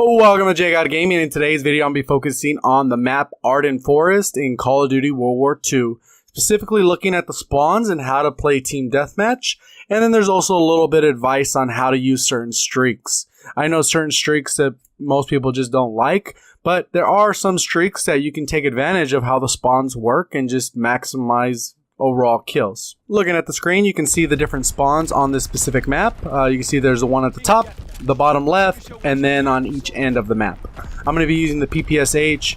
Welcome to JGod Gaming. In today's video, I'll be focusing on the map Ardennes Forest in Call of Duty World War II. Specifically looking at the spawns and how to play team deathmatch. And then there's also a little bit of advice on how to use certain streaks. I know certain streaks that most people just don't like, but there are some streaks that you can take advantage of how the spawns work and just maximize overall kills. Looking at the screen, you can see the different spawns on this specific map. You can see there's the one at the top, the bottom left, and then on each end of the map. I'm going to be using the PPSH,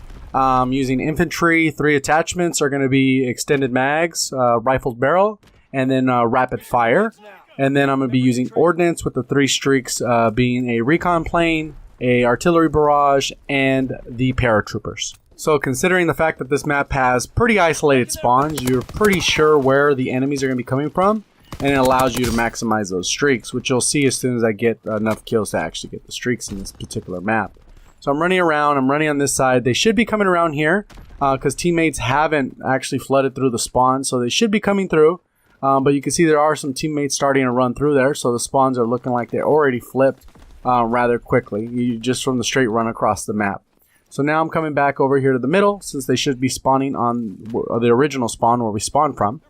using infantry. 3 attachments are going to be extended mags, rifled barrel, and then rapid fire. And then I'm going to be using ordnance with the 3 streaks being a recon plane, a artillery barrage, and the paratroopers. So considering the fact that this map has pretty isolated spawns, you're pretty sure where the enemies are going to be coming from, and it allows you to maximize those streaks, which you'll see as soon as I get enough kills to actually get the streaks in this particular map. So I'm running around, I'm running on this side. They should be coming around here because teammates haven't actually flooded through the spawn, so they should be coming through. But you can see there are some teammates starting to run through there, so the spawns are looking like they're already flipped rather quickly, just from the straight run across the map. So now I'm coming back over here to the middle, since they should be spawning on the original spawn where we spawned from.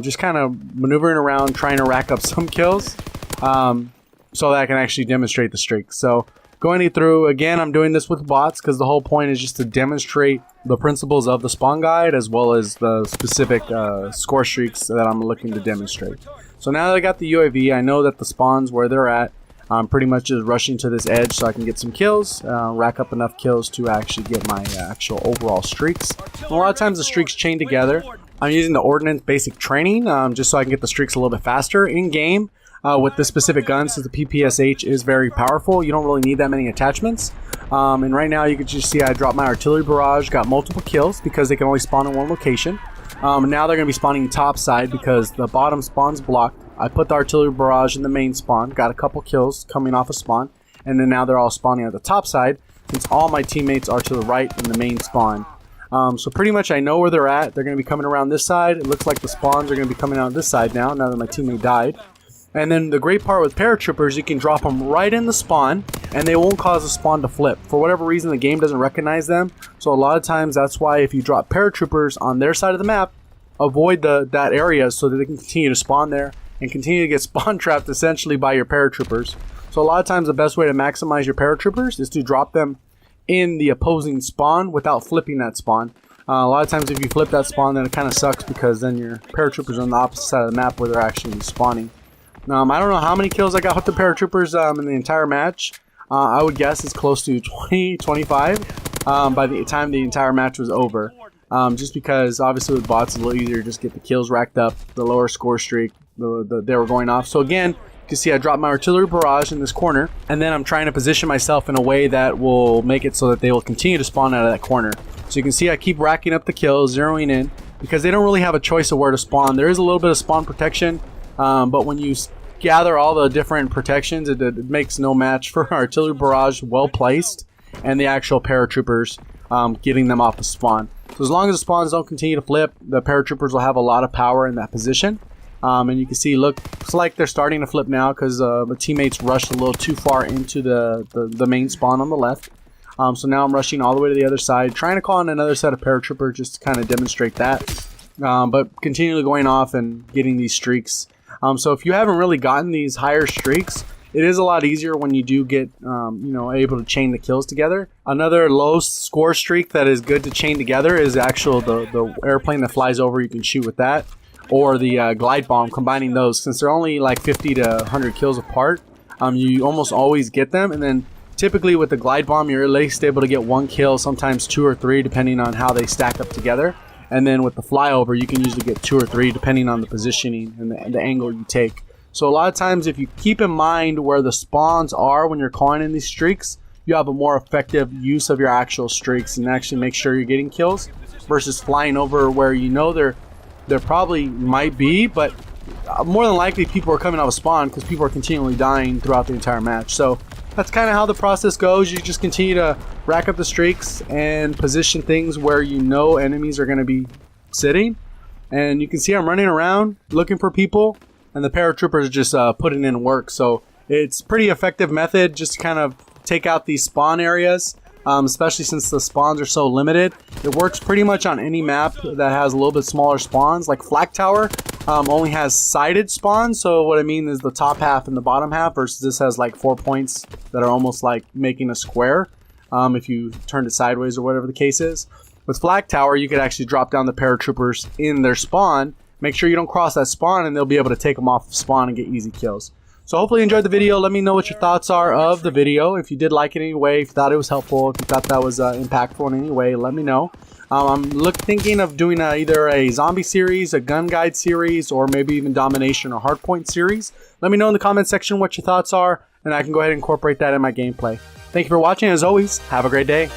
Just kind of maneuvering around, trying to rack up some kills, so that I can actually demonstrate the streak. So going through, again, I'm doing this with bots, because the whole point is just to demonstrate the principles of the spawn guide, as well as the specific score streaks that I'm looking to demonstrate. So now that I got the UAV, I know that the spawns where they're at, I'm pretty much just rushing to this edge so I can get some kills, rack up enough kills to actually get my actual overall streaks. And a lot of times the streaks chain together. I'm using the ordnance basic training just so I can get the streaks a little bit faster in game. With this specific gun, since the PPSH is very powerful, you don't really need that many attachments. And right now you can just see I dropped my artillery barrage, got multiple kills because they can only spawn in one location. And now they're going to be spawning top side because the bottom spawn's blocked. I put the artillery barrage in the main spawn, got a couple kills coming off of spawn, and then now they're all spawning at the top side since all my teammates are to the right in the main spawn. So pretty much I know where they're at. They're going to be coming around this side. It looks like the spawns are going to be coming out this side now that my teammate died. And then the great part with paratroopers, you can drop them right in the spawn and they won't cause the spawn to flip. For whatever reason, the game doesn't recognize them. So a lot of times that's why if you drop paratroopers on their side of the map, avoid that area so that they can continue to spawn there and continue to get spawn trapped essentially by your paratroopers. So a lot of times the best way to maximize your paratroopers is to drop them in the opposing spawn without flipping that spawn. A lot of times if you flip that spawn, then it kind of sucks because then your paratroopers are on the opposite side of the map where they're actually spawning. I don't know how many kills I got with the paratroopers in the entire match. I would guess it's close to 20, 25 by the time the entire match was over. Just because obviously with bots it's a little easier to just get the kills racked up, the lower score streak, they were going off. So again, you can see I dropped my artillery barrage in this corner, and then I'm trying to position myself in a way that will make it so that they will continue to spawn out of that corner. So you can see I keep racking up the kills, zeroing in, because they don't really have a choice of where to spawn. There is a little bit of spawn protection, but when you gather all the different protections, it makes no match for artillery barrage well placed and the actual paratroopers getting them off the spawn. So as long as the spawns don't continue to flip, the paratroopers will have a lot of power in that position. And you can see, looks like they're starting to flip now because the teammates rushed a little too far into the main spawn on the left. So now I'm rushing all the way to the other side, trying to call in another set of paratroopers just to kind of demonstrate that. But continually going off and getting these streaks. So if you haven't really gotten these higher streaks, it is a lot easier when you do get, able to chain the kills together. Another low score streak that is good to chain together is actual the airplane that flies over. You can shoot with that, or the glide bomb. Combining those, since they're only like 50 to 100 kills apart, you almost always get them. And then typically with the glide bomb, you're at least able to get 1 kill, sometimes 2 or 3, depending on how they stack up together. And then with the flyover, you can usually get 2 or 3, depending on the positioning and the angle you take. So a lot of times if you keep in mind where the spawns are when you're calling in these streaks, you have a more effective use of your actual streaks and actually make sure you're getting kills versus flying over where you know there probably might be, but more than likely people are coming out of spawn because people are continually dying throughout the entire match. So that's kind of how the process goes. You just continue to rack up the streaks and position things where you know enemies are going to be sitting. And you can see I'm running around looking for people, and the paratroopers are just putting in work. So it's pretty effective method just to kind of take out these spawn areas, especially since the spawns are so limited. It works pretty much on any map that has a little bit smaller spawns. Like Flak Tower only has sided spawns, so what I mean is the top half and the bottom half, versus this has like 4 points that are almost like making a square if you turn it sideways or whatever the case is. With Flak Tower, you could actually drop down the paratroopers in their spawn. Make sure you don't cross that spawn, and they'll be able to take them off of spawn and get easy kills. So hopefully you enjoyed the video. Let me know what your thoughts are of the video. If you did like it in any way, if you thought it was helpful, if you thought that was impactful in any way, let me know. I'm thinking of doing either a zombie series, a gun guide series, or maybe even Domination or Hardpoint series. Let me know in the comment section what your thoughts are, and I can go ahead and incorporate that in my gameplay. Thank you for watching. As always, have a great day.